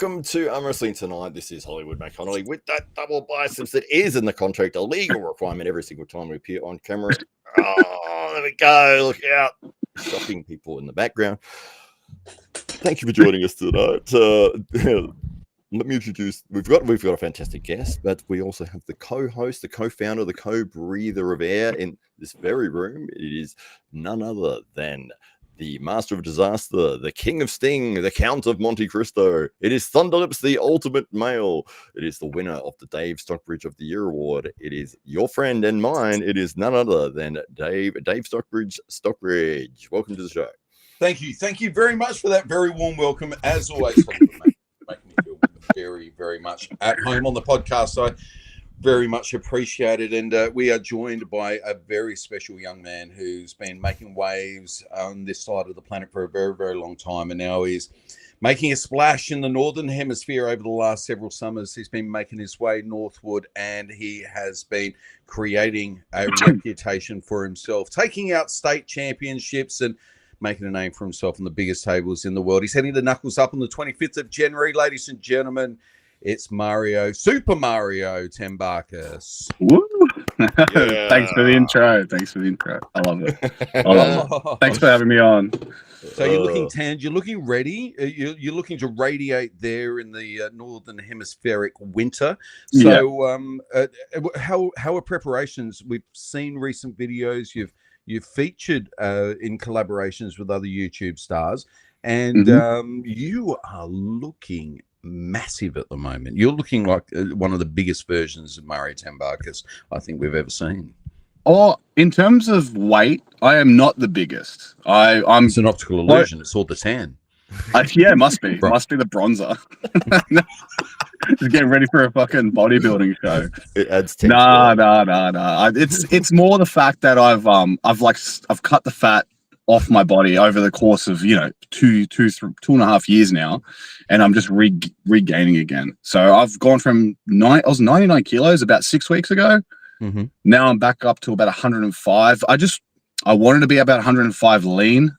Welcome to Arm Wrestling Tonight. This is Hollywood McConnelly with that double biceps that is in the contract, a legal requirement every single time we appear on camera. Oh, there we go. Look out. Shocking people in the background. Thank you for joining us tonight. Let me introduce, we've got a fantastic guest, but we also have the co-host, the co-founder, the co-breather of air in this very room. It is none other than the master of disaster, the king of sting, the count of Monte Cristo. It is Thunderlips, the ultimate male. It is the winner of the Dave Stockbridge of the Year award. It is your friend and mine. It is none other than Dave Stockbridge. Welcome to the show. Thank you very much for that very warm welcome. As always, making me feel very, very much at home on the podcast. So I very much appreciate it. And we are joined by a very special young man who's been making waves on this side of the planet for a very, very long time. And now he's making a splash in the Northern Hemisphere over the last several summers. He's been making his way northward, and he has been creating a reputation for himself, taking out state championships and making a name for himself on the biggest tables in the world. He's heading to Knuckles Up on the 25th of January. Ladies and gentlemen, it's Super Mario Tambakis. Woo! Yeah. Thanks for the intro. I love it. Thanks for having me on. So you're looking tanned. You're looking ready. You're looking to radiate there in the Northern Hemispheric winter. So how are preparations? We've seen recent videos. You've featured in collaborations with other YouTube stars, and you are looking massive at the moment. You're looking like one of the biggest versions of Mario Tambakis I think we've ever seen. Oh, in terms of weight, I am not the biggest. It's an optical illusion. It's all the tan. Yeah, must be. Must be the bronzer. Just getting ready for a fucking bodybuilding show. It adds tension. Nah. It's more the fact that I've cut the fat off my body over the course of 2.5 years now, and I'm just regaining again. So I've gone from I was 99 kilos about 6 weeks ago. Mm-hmm. Now I'm back up to about 105. I wanted to be about 105 lean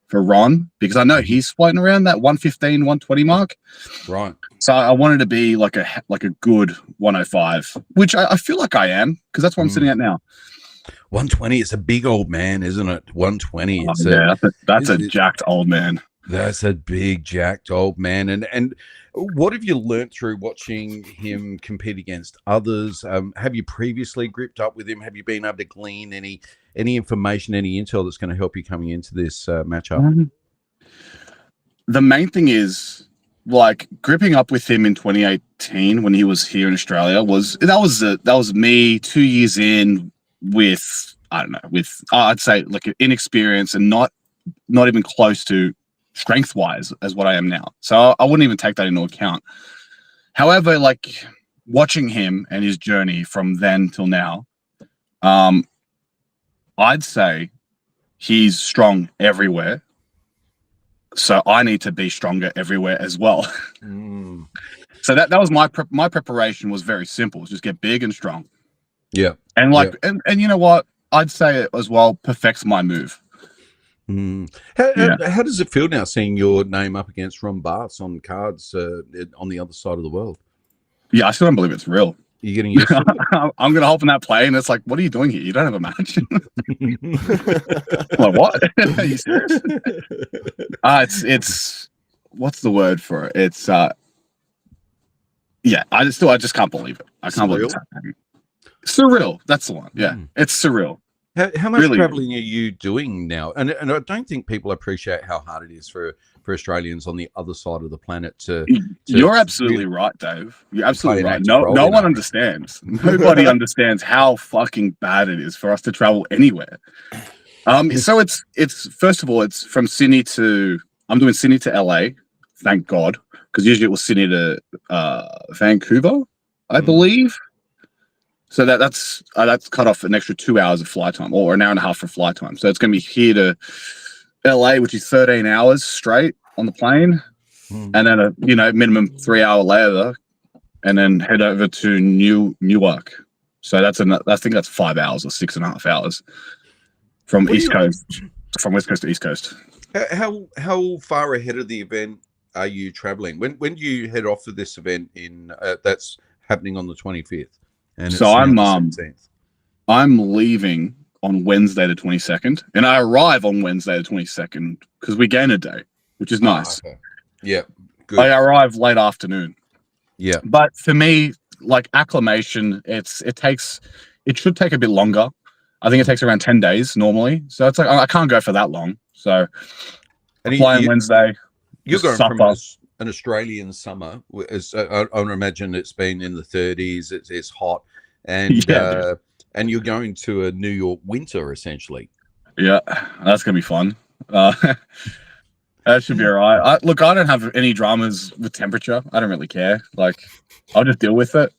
for Ron, because I know he's floating around that 115, 120 mark. Right. So I wanted to be like a good 105, which I feel like I am, because that's what I'm sitting at now. 120, it's a big old man, isn't it? 120. That's a jacked old man. That's a big jacked old man. And what have you learnt through watching him compete against others? Have you previously gripped up with him? Have you been able to glean any information, any intel that's going to help you coming into this matchup? The main thing is, like, gripping up with him in 2018 when he was here in Australia that was me 2 years in with I'd say like an inexperience and not even close to strength wise as what I am now. So I wouldn't even take that into account. However, like, watching him and his journey from then till now, I'd say he's strong everywhere. So I need to be stronger everywhere as well. So that was my preparation was very simple. Was just get big and strong. Yeah. And and you know what? I'd say it as well perfects my move. How does it feel now seeing your name up against Ron Barth's on cards on the other side of the world? Yeah, I still don't believe it's real. You're getting used to it? I'm going to hop in that plane. It's like, what are you doing here? You don't have a match. Like, what? Are you serious? It's what's the word for it? It's I just can't believe it. I can't believe it's happening. Surreal. That's the one. Yeah, it's surreal. How much traveling are you doing now? And I don't think people appreciate how hard it is for Australians on the other side of the planet to You're absolutely right, Dave. You're absolutely right. No one understands. Nobody understands how fucking bad it is for us to travel anywhere. So it's first of all, it's from Sydney to I'm doing Sydney to LA, thank God, because usually it was Sydney to Vancouver, I believe. So that's cut off an extra 2 hours of flight time, or an hour and a half for flight time. So it's going to be here to LA, which is 13 hours straight on the plane, and then a minimum 3 hour layover, and then head over to Newark. So I think that's 5 hours or 6.5 hours from West Coast to East Coast. How far ahead of the event are you traveling? When do you head off for this event that's happening on the 25th? And so I'm leaving on Wednesday the 22nd, and I arrive on Wednesday the 22nd because we gain a day, which is nice. Okay. Yeah, good. I arrive late afternoon. Yeah, but for me, like acclimation, it should take a bit longer. I think it takes around 10 days normally, so it's like I can't go for that long. So I fly on Wednesday. You're going from an Australian summer. I would imagine it's been in the 30s. It's hot, and and you're going to a New York winter essentially. Yeah, that's gonna be fun. That should be all right. Look, I don't have any dramas with temperature. I don't really care. Like, I'll just deal with it.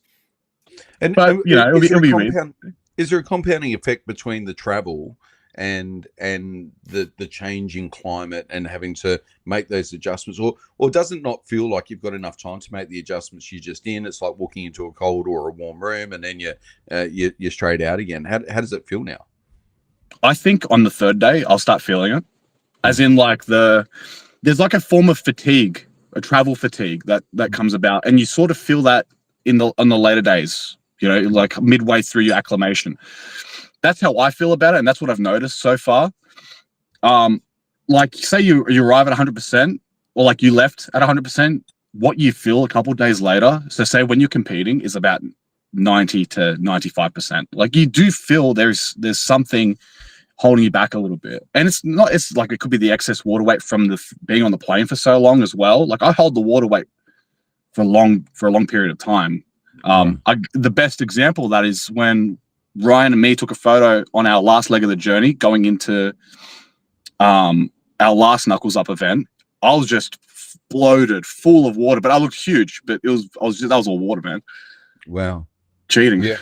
But it'll be weird. Is there a compounding effect between the travel and the change in climate and having to make those adjustments, or does it not feel like you've got enough time to make the adjustments you're just in? It's like walking into a cold or a warm room, and then you're straight out again. How does it feel now? I think on the third day I'll start feeling it, as in like there's like a form of fatigue, a travel fatigue that comes about, and you sort of feel that on the later days. Like midway through your acclimation. That's how I feel about it, and that's what I've noticed so far. Like, say you arrive at 100%, or like you left at 100%, what you feel a couple of days later, so say when you're competing, is about 90 to 95%. Like, you do feel there's something holding you back a little bit, and it's like it could be the excess water weight from being on the plane for so long as well. Like, I hold the water weight for a long period of time. The best example of that is when Ryan and me took a photo on our last leg of the journey going into our last Knuckles Up event. I was just bloated, full of water, but I looked huge. But that was all water, man. Wow, cheating. Yeah.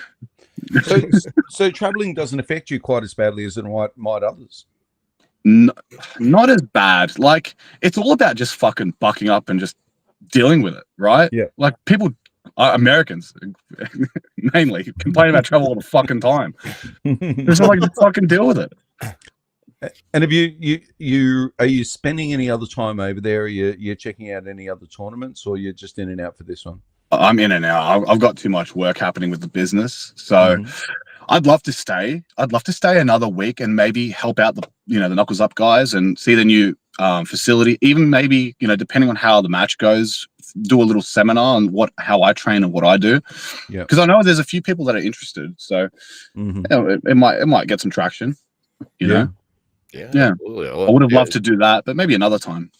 So traveling doesn't affect you quite as badly as it might others. Not as bad. Like, it's all about just fucking bucking up and just dealing with it, right? Yeah. Like, people. Americans mainly complain about travel all the fucking time. Just like to fucking deal with it. And have you spending any other time over there? Are you checking out any other tournaments, or you're just in and out for this one? I'm in and out. I've got too much work happening with the business, so I'd love to stay. I'd love to stay another week and maybe help out the Knuckles Up guys and see the new facility. Even maybe depending on how the match goes, do a little seminar on how I train and what I do. Yeah, because I know there's a few people that are interested, so it might get some traction. You know. Yeah. I would have loved to do that, but maybe another time.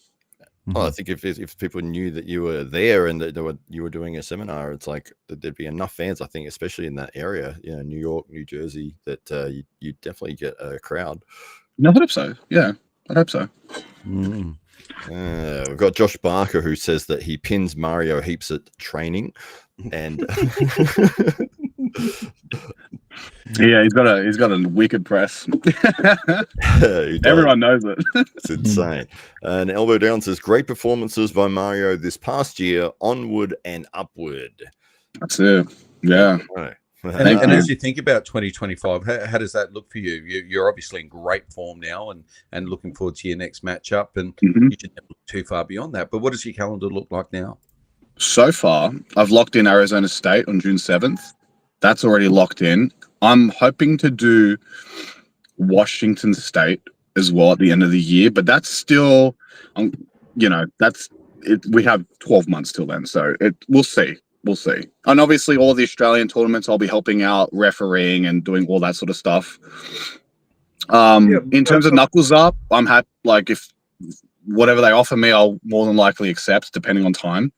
Well, I think if people knew that you were there and that you were doing a seminar, it's like there'd be enough fans. I think, especially in that area, New York, New Jersey, that you definitely get a crowd. I hope so. Yeah, I hope so. We've got Josh Barker, who says that he pins Mario heaps at training, and yeah, he's got a wicked press. Everyone knows it. It's insane. And Elbow Down says, great performances by Mario this past year, onward and upward. That's it. Yeah. Right. And as you think about 2025, how does that look for you? You're obviously in great form now and looking forward to your next matchup, and you shouldn't look too far beyond that. But what does your calendar look like now? So far, I've locked in Arizona State on June 7th. That's already locked in. I'm hoping to do Washington State as well at the end of the year, but that's still, that's it. We have 12 months till then, so we'll see. We'll see. And obviously, all the Australian tournaments, I'll be helping out, refereeing, and doing all that sort of stuff. In terms of Knuckles Up, I'm happy. Like, if whatever they offer me, I'll more than likely accept, depending on time.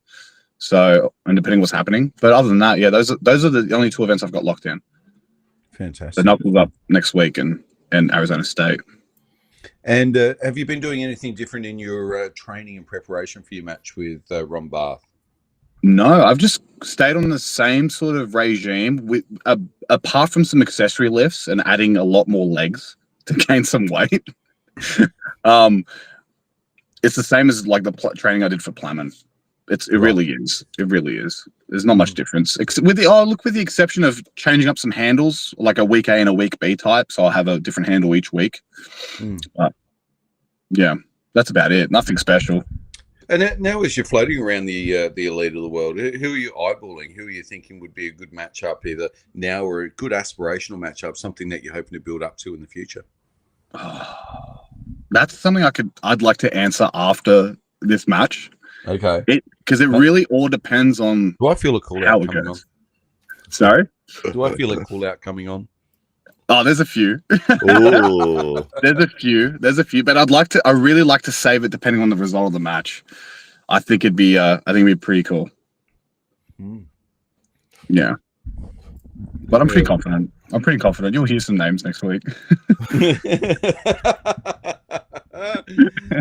So, and depending what's happening. But other than that, yeah, those are the only two events I've got locked in. Fantastic. The Knuckles Up next week and Arizona State. And have you been doing anything different in your training and preparation for your match with Ron Barth? No, I've just stayed on the same sort of regime, with apart from some accessory lifts and adding a lot more legs to gain some weight. It's the same as like the training I did for Plamen. It really is. It really is. There's not much difference, with the exception of changing up some handles, like a week A and a week B type. So I'll have a different handle each week. Yeah, that's about it. Nothing special. And now, as you're floating around the elite of the world, who are you eyeballing? Who are you thinking would be a good matchup either now or a good aspirational matchup, something that you're hoping to build up to in the future? That's something I'd like to answer after this match. Okay. Because it really all depends on. Do I feel a call out coming on? Sorry? Do I feel a call out coming on? Oh, there's a few. Ooh. There's a few, but I really like to save it depending on the result of the match. I think it'd be pretty cool. Yeah. But I'm pretty confident. You'll hear some names next week.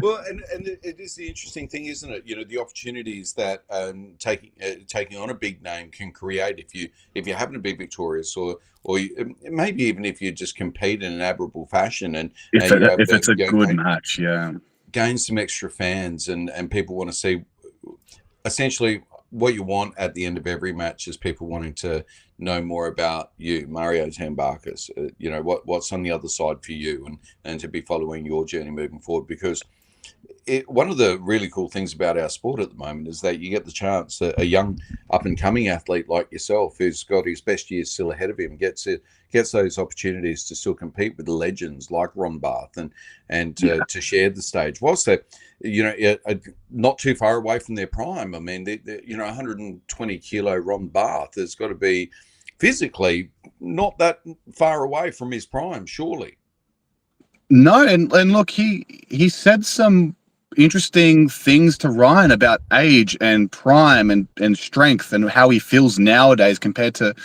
Well, and it is the interesting thing, isn't it? You know, the opportunities that taking on a big name can create if you happen to be victorious, or maybe even if you just compete in an admirable fashion, and if it's a good match, gain some extra fans, and people want to see. Essentially, what you want at the end of every match is people wanting to know more about you, Mario Tambakis. You know, what's on the other side for you, and to be following your journey moving forward. Because one of the really cool things about our sport at the moment is that you get the chance, a young up and coming athlete like yourself, who's got his best years still ahead of him, gets those opportunities to still compete with the legends like Ron Barth and to share the stage whilst they're, you know, not too far away from their prime. I mean, you know, 120 kilo Ron Barth has got to be physically not that far away from his prime, surely. No, and look, he said some interesting things to Ryan about age and prime and strength and how he feels nowadays compared to,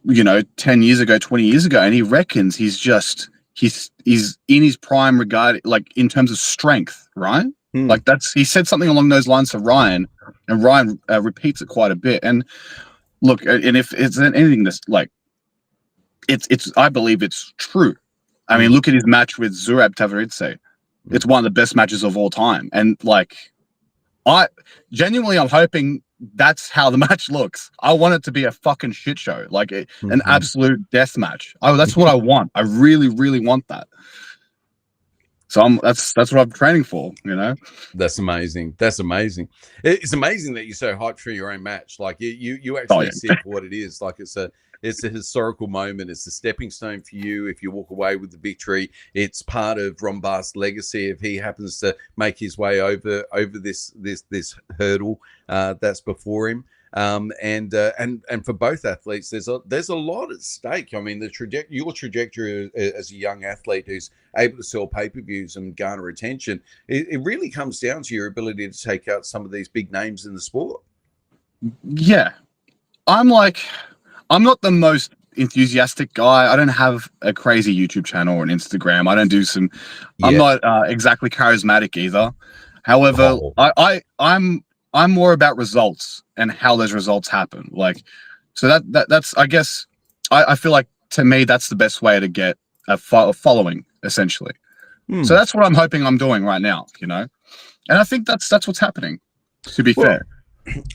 you know, 10 years ago, 20 years ago. And he reckons he's in his prime regard, like in terms of strength, right? Like he said something along those lines to Ryan, and Ryan repeats it quite a bit. And look, and if it's anything that's like, I believe it's true. I mean, look at his match with Zurab Tavaridze. It's one of the best matches of all time. And like, I'm hoping that's how the match looks. I want it to be a fucking shit show, like an absolute death match. That's what I want. I really, really want that. So that's what I'm training for, you know. That's amazing. It's amazing that you're so hyped for your own match. Like you actually see it for what it is. Like it's a historical moment. It's a stepping stone for you. If you walk away with the victory, it's part of Ron Barth's legacy. If he happens to make his way over this hurdle that's before him. And for both athletes, there's a lot at stake. I mean, your trajectory as a young athlete who's able to sell pay-per-views and garner attention, it really comes down to your ability to take out some of these big names in the sport. Yeah, I'm not the most enthusiastic guy. I don't have a crazy YouTube channel or an Instagram. I don't do some. Yeah. I'm not exactly charismatic either. However, I'm more about results and how those results happen. Like, so that's, I guess, I feel like to me, that's the best way to get a following, essentially. So that's what I'm hoping I'm doing right now, you know? And I think that's what's happening, to be fair.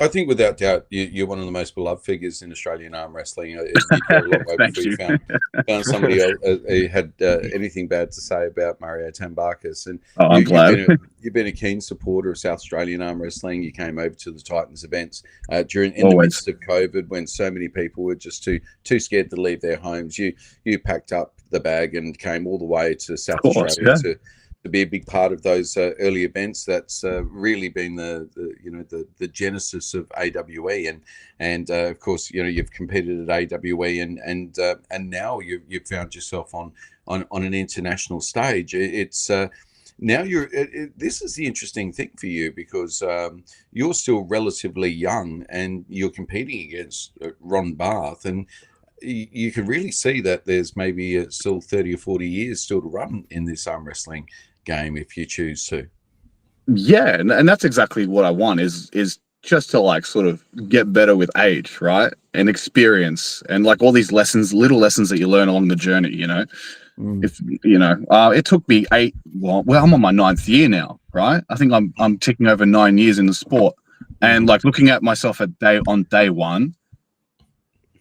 I think without doubt, you're one of the most beloved figures in Australian arm wrestling. You go a long way before you found somebody else who had anything bad to say about Mario Tambakis. And I'm glad. You've been a keen supporter of South Australian arm wrestling. You came over to the Titans events in the midst of COVID, when so many people were just too scared to leave their homes. You packed up the bag and came all the way to South Australia to be a big part of those early events. That's really been the genesis of AWE, and of course, you know, you've competed at AWE, and now you've found yourself on an international stage. It's now this is the interesting thing for you, because you're still relatively young and you're competing against Ron Barth, and you can really see that there's maybe still 30 or 40 years still to run in this arm wrestling game if you choose to. Yeah, and that's exactly what I want, is just to like sort of get better with age, right? And experience, and like all these little lessons that you learn along the journey, you know. If you know, it took me 8. Well, I'm on my 9th year now, right? I think I'm ticking over 9 years in the sport, and like looking at myself on day one,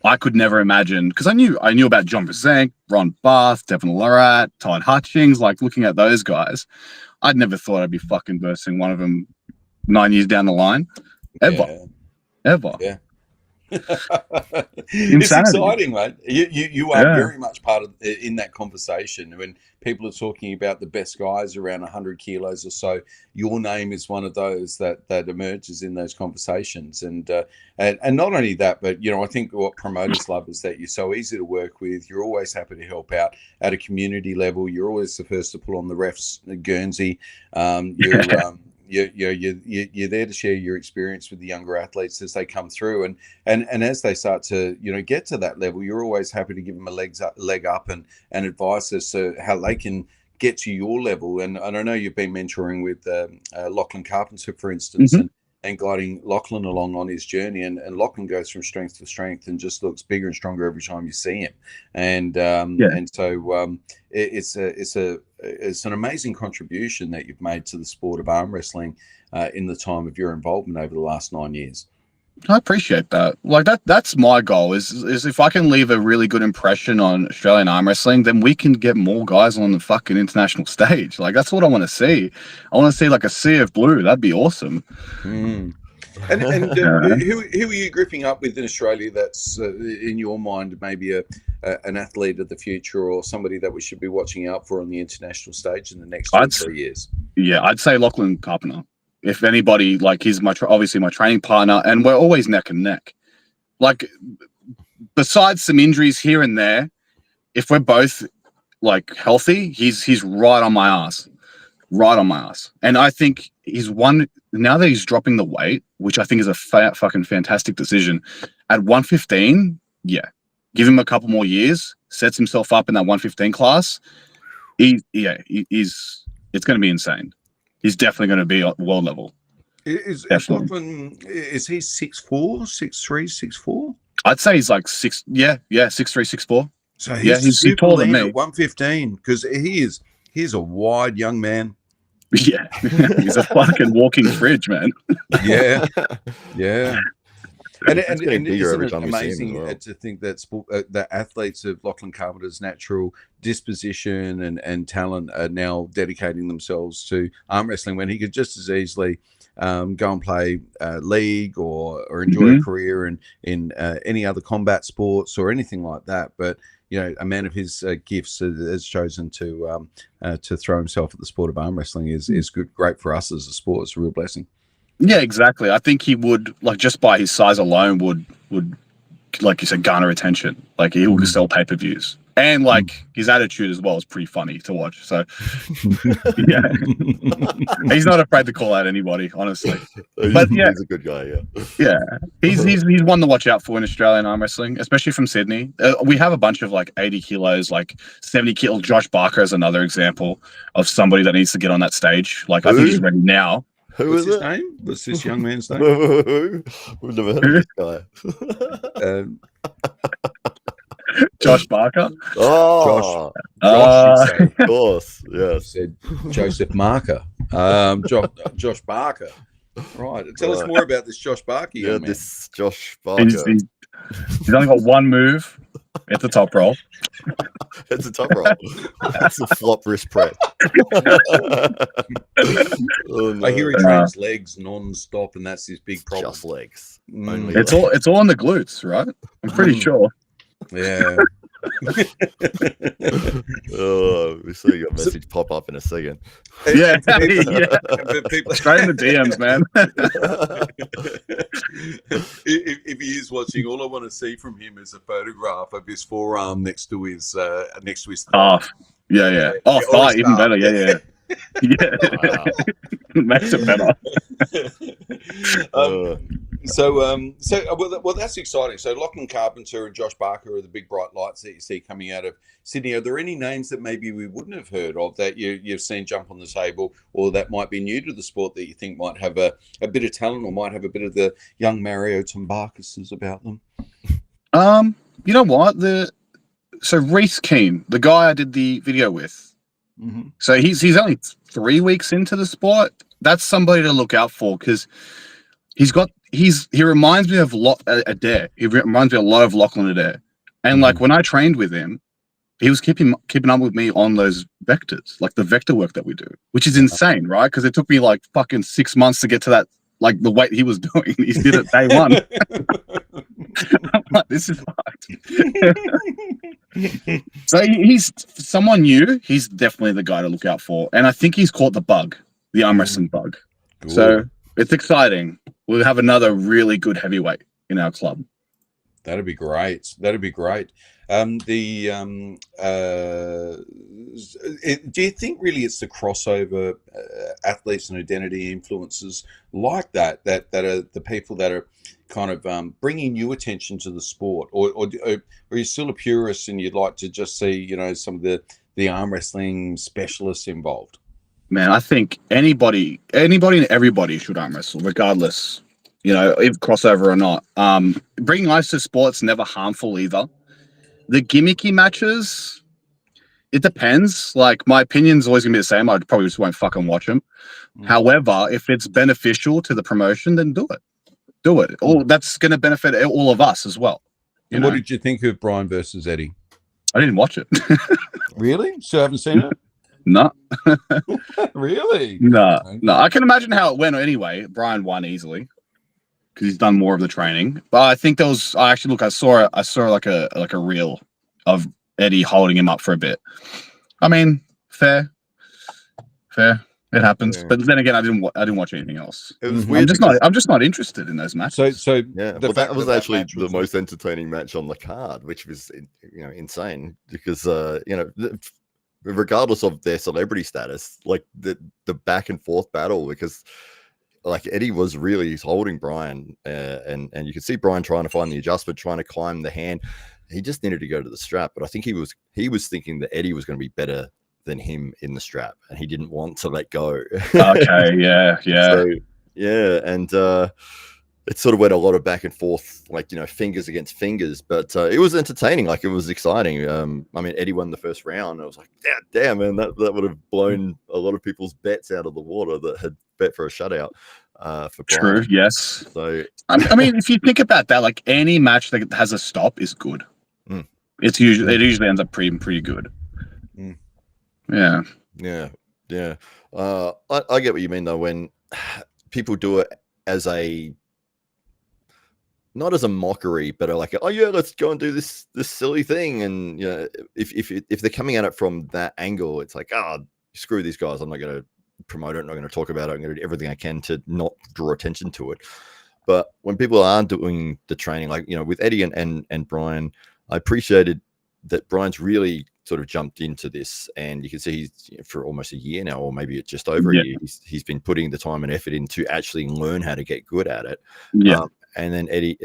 I could never imagine, because I knew about John Brzenk, Ron Barth, Devin Lorat, Todd Hutchings. Like looking at those guys, I'd never thought I'd be fucking versing one of them 9 years down the line, ever. Yeah. Insanity. It's exciting, mate. You are very much part of in that conversation. When people are talking about the best guys around 100 kilos or so, your name is one of those that emerges in those conversations. And not only that, but I think what promoters love is that you're so easy to work with. You're always happy to help out at a community level. You're always the first to pull on the ref's Guernsey. You're there to share your experience with the younger athletes as they come through, and as they start to get to that level, you're always happy to give them a leg up and advice as to how they can get to your level. And I know you've been mentoring with Lachlan Carpenter, for instance, and guiding Lachlan along on his journey, and Lachlan goes from strength to strength and just looks bigger and stronger every time you see him. And so it's an amazing contribution that you've made to the sport of arm wrestling in the time of your involvement over the last 9 years. I appreciate that. Like that's my goal is if I can leave a really good impression on Australian arm wrestling, then we can get more guys on the fucking international stage. Like that's what I want to see. I want to see like a sea of blue. That'd be awesome. And who are you gripping up with in Australia that's in your mind maybe an athlete of the future, or somebody that we should be watching out for on the international stage in the next 2 or 3 years? Yeah, I'd say Lachlan Carpenter. If anybody, like he's obviously my training partner, and we're always neck and neck. Like besides some injuries here and there, if we're both like healthy, he's right on my ass. And I think now that he's dropping the weight, which I think is a fucking fantastic decision, at 115, give him a couple more years, sets himself up in that 115 class. It's going to be insane. He's definitely going to be at world level. Is Lachlan, is he 6'4", 6'3", 6'4"? I'd say he's like 6'3", 6'4". So he's taller than me. At 115, because he's a wide young man. Yeah, he's a fucking walking fridge, man. Yeah. And bigger every time amazing to think that that athletes of Lachlan Carpenter's natural disposition and talent are now dedicating themselves to arm wrestling, when he could just as easily go and play league or enjoy a career in any other combat sports or anything like that. But a man of his gifts has chosen to throw himself at the sport of arm wrestling is great for us as a sport. It's a real blessing. Yeah, exactly. I think he would, like, just by his size alone would like you said, garner attention. Like he will sell pay-per-views. And like his attitude as well is pretty funny to watch. So yeah. He's not afraid to call out anybody, honestly. But yeah, he's a good guy, Yeah. He's one to watch out for in Australian arm wrestling, especially from Sydney. We have a bunch of like 80 kilos, like 70 kilos. Josh Barker is another example of somebody that needs to get on that stage. Like I think he's ready now. What's his name? What's this young man's name? We've never heard of this guy. Josh Barker. Oh, Josh, of course. Yes. Said Joseph Marker. Josh Barker. Right. Tell us more about this Josh Barker. Yeah, this Josh Barker. He's only got one move. It's a top roll. It's a top roll. That's a flop wrist press. Oh, no. I hear he trains legs non-stop, and that's his big problem. Just legs. It's all on the glutes, right? I'm pretty sure. Yeah. We saw your message pop up in a second. Yeah. People straight in the DMs, man. If he is watching, all I want to see from him is a photograph of his forearm next to his thigh. Yeah. Oh, thigh, even better. Yeah. Yeah. Makes it better. Well, that's exciting. So Lachlan Carpenter and Josh Barker are the big bright lights that you see coming out of Sydney. Are there any names that maybe we wouldn't have heard of that you've seen jump on the table, or that might be new to the sport that you think might have a bit of talent, or might have a bit of the young Mario Tambakis about them? You know what? So Reese Keane, the guy I did the video with. Mm-hmm. So he's only 3 weeks into the sport. That's somebody to look out for, because he reminds me of Adair. He reminds me a lot of Lachlan Adair. And like when I trained with him, he was keeping up with me on those vectors, like the vector work that we do, which is insane, right? Because it took me like fucking 6 months to get to that, like the weight he was doing. He did it day one. I'm like, this is fucked. So he's someone new. He's definitely the guy to look out for, and I think he's caught the bug, the arm wrestling bug. Cool. So it's exciting. We'll have another really good heavyweight in our club. That'd be great. That'd be great. Do you think really it's the crossover athletes and identity influences like that are the people that are kind of bringing new attention to the sport, or are you still a purist and you'd like to just see, you know, some of the arm wrestling specialists involved? Man, I think anybody and everybody should arm wrestle, regardless, you know, if crossover or not. Bringing ice to sport's never harmful either. The gimmicky matches, it depends. Like, my opinion's always gonna be the same. I probably just won't fucking watch them. However, if it's beneficial to the promotion, then do it. Do it. That's gonna benefit all of us as well. And what did you think of Brian versus Eddie? I didn't watch it. Really? Still haven't seen it? No. Really? No. I can imagine how it went anyway. Brian won easily because he's done more of the training. But I think I saw like a reel of Eddie holding him up for a bit. I mean, fair. It happens. Yeah. But then again, I didn't watch anything else. It was weird. I'm just not interested in those matches. So yeah, that was actually the most entertaining match on the card, which was, you know, insane because you know, regardless of their celebrity status, like the back and forth battle, because like Eddie was really holding Brian, and you could see Brian trying to find the adjustment, trying to climb the hand. He just needed to go to the strap, but I think he was thinking that Eddie was going to be better than him in the strap, and he didn't want to let go. Okay, yeah. So, yeah, and it sort of went a lot of back and forth, like, you know, fingers against fingers, but it was entertaining. Like, it was exciting. I mean, Eddie won the first round. I was like, yeah, damn, man, that would have blown a lot of people's bets out of the water that had bet for a shutout. For Brian. True, yes. So I mean, if you think about that, like, any match that has a stop is good. It usually ends up pretty good. Yeah. I get what you mean though, when people do it as not as a mockery, but are like, oh yeah, let's go and do this silly thing. And you know, if they're coming at it from that angle, it's like, screw these guys, I'm not going to promote it, I'm not going to talk about it, I'm going to do everything I can to not draw attention to it. But when people are doing the training, like, you know, with Eddie and Brian, I appreciated that Brian's really sort of jumped into this, and you can see he's, you know, for almost a year now, or maybe it's just over a year, he's been putting the time and effort in to actually learn how to get good at it. And then Eddie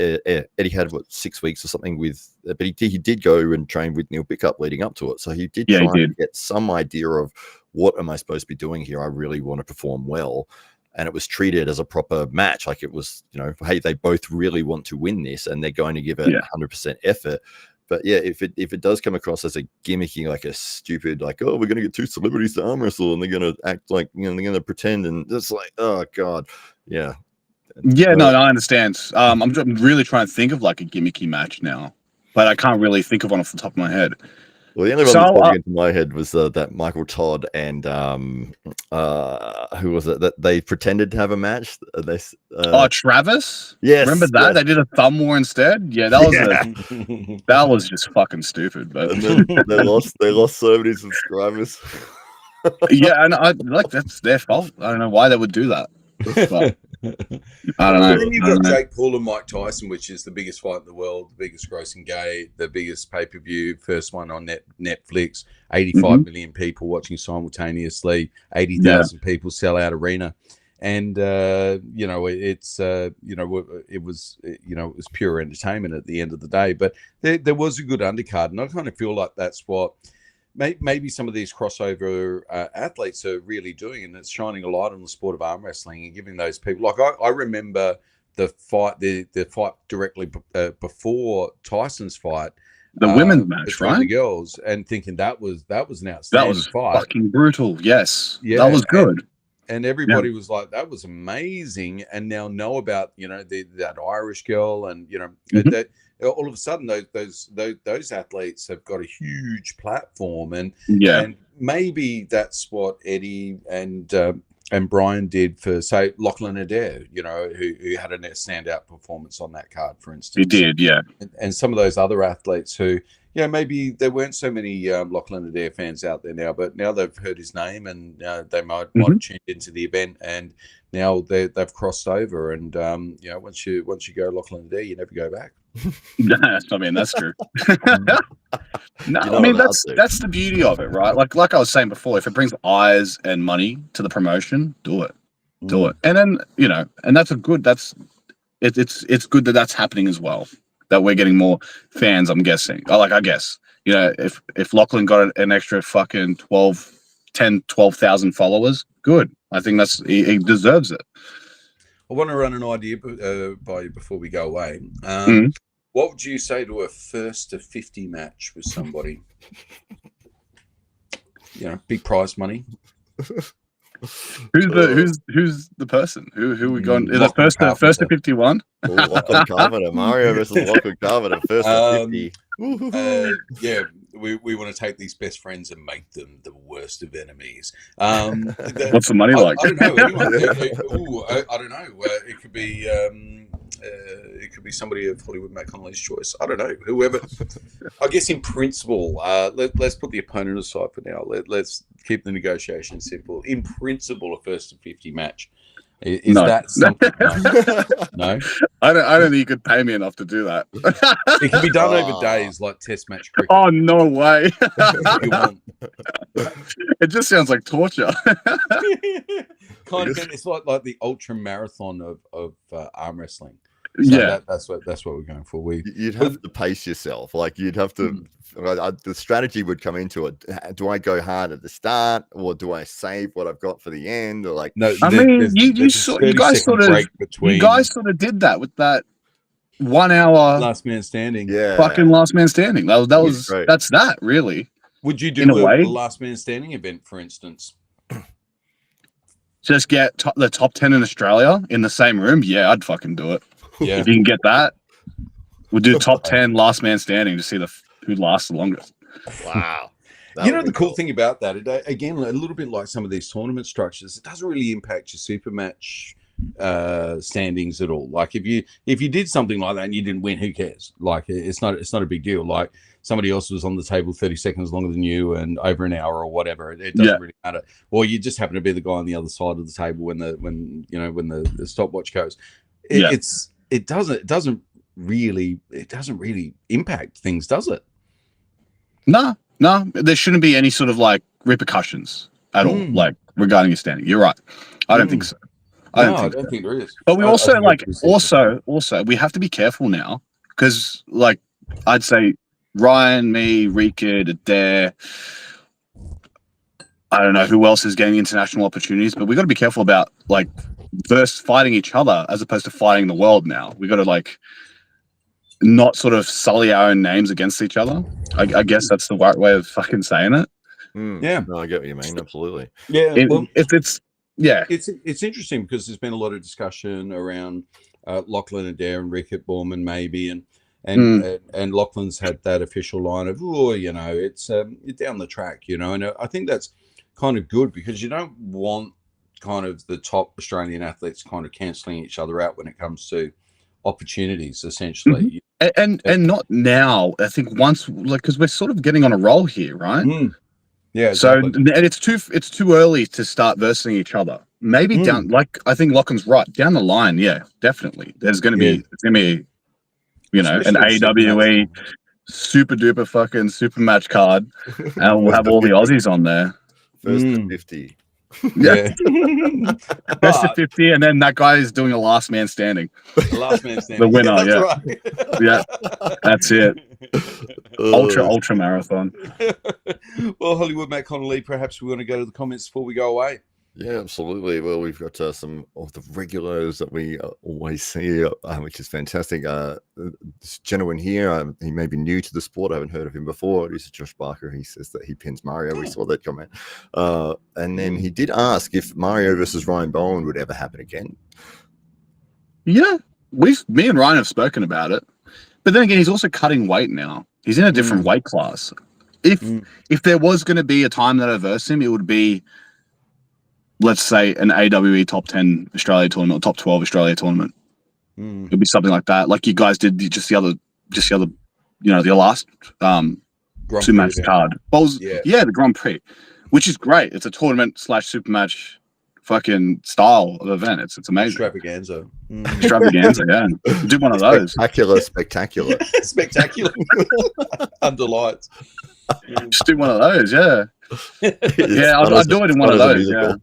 had 6 weeks or something but he did go and train with Neil Pickup leading up to it, so he did try to get some idea of what am I supposed to be doing here. I really want to perform well, and it was treated as a proper match, like it was, you know, hey, they both really want to win this and they're going to give it 100% effort. But yeah, if it does come across as a gimmicky, like a stupid, like, oh, we're going to get two celebrities to arm wrestle and they're going to act like, you know, they're going to pretend, and it's like, oh god, yeah. No, I understand. I'm really trying to think of like a gimmicky match now, but I can't really think of one off the top of my head. Well, the only one that popped into my head was that Michael Todd and who was it that they pretended to have a match? Travis. Yes, remember that they did a thumb war instead. Yeah, that was just fucking stupid. But and then they lost so many subscribers. Yeah, and that's their fault. I don't know why they would do that. But, I don't know. And then you've got Jake Paul and Mike Tyson, which is the biggest fight in the world, the biggest grossing gate, the biggest pay-per-view, first one on Netflix, 85 million people watching simultaneously, 80,000 people sell out arena. And, you know, it's, you know, it was pure entertainment at the end of the day, but there was a good undercard. And I kind of feel like that's what maybe some of these crossover athletes are really doing, and it's shining a light on the sport of arm wrestling and giving those people, like I remember the fight directly before Tyson's fight, the women's match, right? The girls, and thinking that was an outstanding fight. Fucking brutal. Yes, that was good. and everybody was like, "That was amazing," and now know about that Irish girl, and that all of a sudden those athletes have got a huge platform, and maybe that's what Eddie and Brian did for, say, Lachlan Adair, who had a standout performance on that card, for instance. He did, yeah. And some of those other athletes who, maybe there weren't so many Lachlan Adair fans out there now, but now they've heard his name, and they might have tuned into the event, and now they've crossed over. And once you go Lachlan Adair, you never go back. I mean, that's true. No, I mean that's the beauty of it, right? Like I was saying before, if it brings eyes and money to the promotion, do it. And then and it's good that that's happening as well. That we're getting more fans. I'm guessing. I guess if Lachlan got an extra fucking 12,000 followers, good. I think he deserves it. I want to run an idea by you before we go away. What would you say to a 1st to 50 match with somebody? Big prize money. Who's the person? Who we going? Is it first to 51? Lachlan Carpenter, Mario versus Lachlan Carpenter, first to 50. We want to take these best friends and make them the worst of enemies. What's the money like? I don't know. I don't know. It could be somebody of Hollywood Matt Connolly's choice. I don't know. Whoever. I guess in principle, let's put the opponent aside for now. Let's keep the negotiation simple. In principle, a 1st to 50 match. Is that something? No. I don't think you could pay me enough to do that. It can be done over days, like test match cricket. Oh, no way. It just sounds like torture. Kind of. It's like the ultra marathon of arm wrestling. So that's what we're going for. You'd have to pace yourself. Like you'd have to. The strategy would come into it. Do I go hard at the start, or do I save what I've got for the end? Or like, no. I mean, you guys sort of did that with that 1 hour last man standing. Yeah, fucking last man standing. That's that really. Would you do a last man standing event, for instance? Just get the top 10 in Australia in the same room? Yeah, I'd fucking do it. Yeah, if you can get that, we'll do top 10 last man standing to see who lasts the longest. Wow. The cool thing about that, again, a little bit like some of these tournament structures, it doesn't really impact your super match standings at all. Like if you did something like that and you didn't win, who cares? Like it's not a big deal. Like somebody else was on the table 30 seconds longer than you and over an hour or whatever. It doesn't really matter. Or you just happen to be the guy on the other side of the table when the stopwatch goes. It doesn't really impact things, does it? No, there shouldn't be any sort of like repercussions at all, like regarding your standing. You're right. I don't think so. I don't think there is. But we also we have to be careful now because, like, I'd say Ryan, me, Rika, Adair, I don't know who else is getting international opportunities, but we got to be careful about like versus fighting each other as opposed to fighting the world. Now we got to like not sort of sully our own names against each other. I guess that's the right way of fucking saying it. Yeah, no, I get what you mean. Absolutely. Yeah, it's interesting because there's been a lot of discussion around Lachlan Adair and Rickett Borman maybe, and Lachlan's had that official line of it's down the track, and I think that's kind of good because you don't want kind of the top Australian athletes kind of cancelling each other out when it comes to opportunities, essentially. And not now. I think once, like, because we're sort of getting on a roll here, right? Yeah. Exactly. So, and it's too early to start versing each other. Maybe down, like I think Lachlan's right. Down the line, yeah, definitely. There's going to be, an AWE super duper fucking super match card, and we'll have all the Aussies on there. First to 50. Yeah. Best of 50, and then that guy is doing a last man standing. The last man standing. The winner, yeah. Right. Yeah. That's it. Ultra marathon. Well, Hollywood Matt Connolly, perhaps we want to go to the comments before we go away. Yeah, absolutely. Well, we've got some of the regulars that we always see, which is fantastic. This gentleman here, he may be new to the sport. I haven't heard of him before. This is Josh Barker. He says that he pins Mario. We saw that comment. And then he did ask if Mario versus Ryan Bowen would ever happen again. Yeah, me and Ryan have spoken about it. But then again, he's also cutting weight now. He's in a different weight class. If there was going to be a time that I verse him, it would be, let's say, an AWE top 10 Australia tournament, or top 12 Australia tournament. It'd be something like that, like you guys did just the other, the last two match card. The Grand Prix, which is great. It's a tournament / super match fucking style of event. It's amazing. Extravaganza, yeah. Do one of those. Spectacular. Under lights. Just do one of those, yeah. I'd do it in one of those, yeah.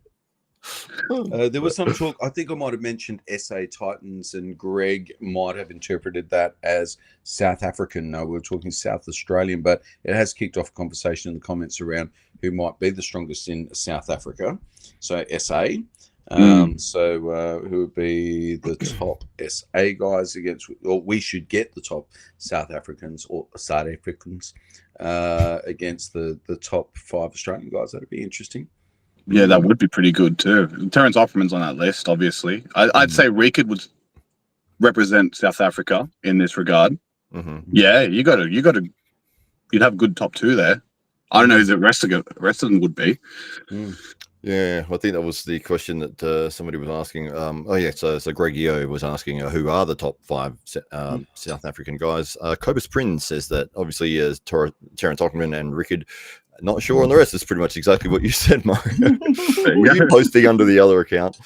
There was some talk, I think I might have mentioned SA Titans, and Greg might have interpreted that as South African. No, we were talking South Australian, but it has kicked off a conversation in the comments around who might be the strongest in South Africa. So SA. So who would be the top SA guys against, or we should get the top South Africans against the top 5 Australian guys. That'd be interesting. Yeah, that would be pretty good too. Terence Offerman's on that list, obviously. I'd say Rikard would represent South Africa in this regard. Yeah, you'd have a good top 2 there. I don't know who the rest of them would be. Yeah, I think that was the question that somebody was asking. So Greg Eo was asking who are the top 5 South African guys. Cobus Prince says that obviously Terence Offerman and Rikard. Not sure on the rest. It's pretty much exactly what you said, Mario. Were you posting under the other account?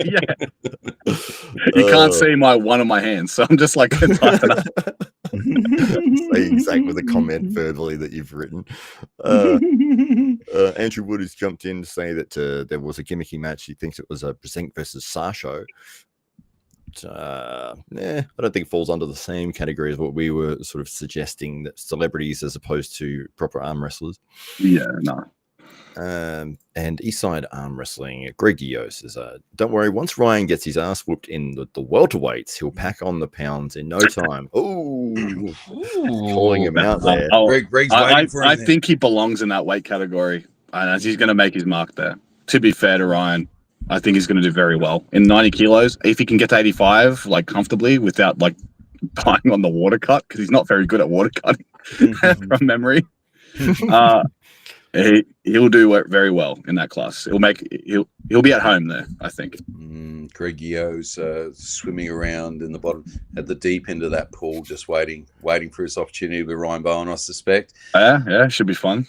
Yeah. You can't see one of my hands, so I'm just like typing up. Say exactly the comment verbally that you've written. Andrew Wood has jumped in to say that there was a gimmicky match. He thinks it was a Brzenk versus Sasho. I don't think it falls under the same category as what we were sort of suggesting, that celebrities as opposed to proper arm wrestlers. Yeah, no. And Eastside Arm Wrestling, Greg Eo says, don't worry, once Ryan gets his ass whooped in the welterweights, he'll pack on the pounds in no time. Calling him out there. Greg's waiting for him. I think he belongs in that weight category, and he's going to make his mark there. To be fair to Ryan, I think he's going to do very well in 90 kilos. If he can get to 85, like comfortably, without like dying on the water cut, because he's not very good at water cutting from memory. He'll do very well in that class. He'll be at home there, I think. Greg Eo's swimming around in the bottom at the deep end of that pool, just waiting for his opportunity with Ryan Bowen, I suspect. Yeah, should be fun.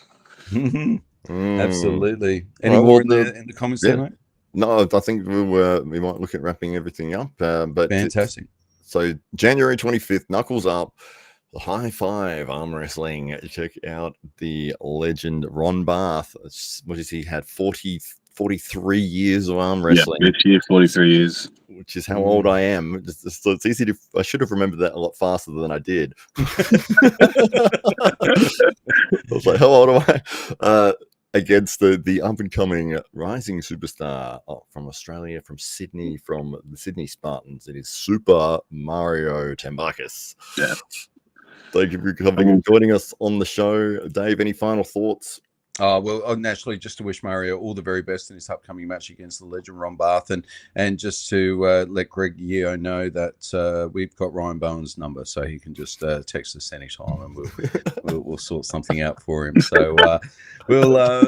Absolutely. Any more in the comments there, mate? No, I think we might look at wrapping everything up. But fantastic. So January 25th, Knuckles Up, the High Five Arm Wrestling. Check out the legend Ron Barth. What is he had? 43 years of arm wrestling. Yeah, this year, 43 years. Which is how old I am. So it's easy I should have remembered that a lot faster than I did. I was like, how old am I? Against the up-and-coming rising superstar from Australia, from Sydney, from the Sydney Spartans. It is Super Mario Tambakis. Yeah. Thank you for coming and joining us on the show. Dave, any final thoughts? Well, naturally, just to wish Mario all the very best in his upcoming match against the legend Ron Barth, and just to let Greg Eo know that we've got Ryan Bowen's number, so he can just text us anytime, and we'll sort something out for him. So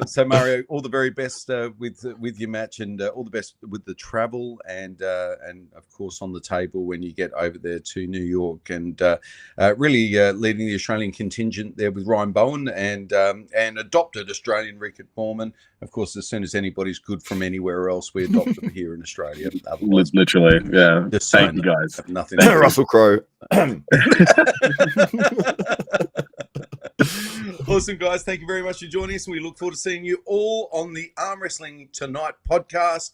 so Mario, all the very best with your match, and all the best with the travel, and of course on the table when you get over there to New York, and really leading the Australian contingent there with Ryan Bowen, and adopted Australian Rikard Foreman. Of course, as soon as anybody's good from anywhere else, we adopt them here in Australia. Otherwise, literally, yeah. Just thank you guys. Nothing. Russell Crowe. Awesome, guys. Thank you very much for joining us, and we look forward to seeing you all on the Arm Wrestling Tonight podcast.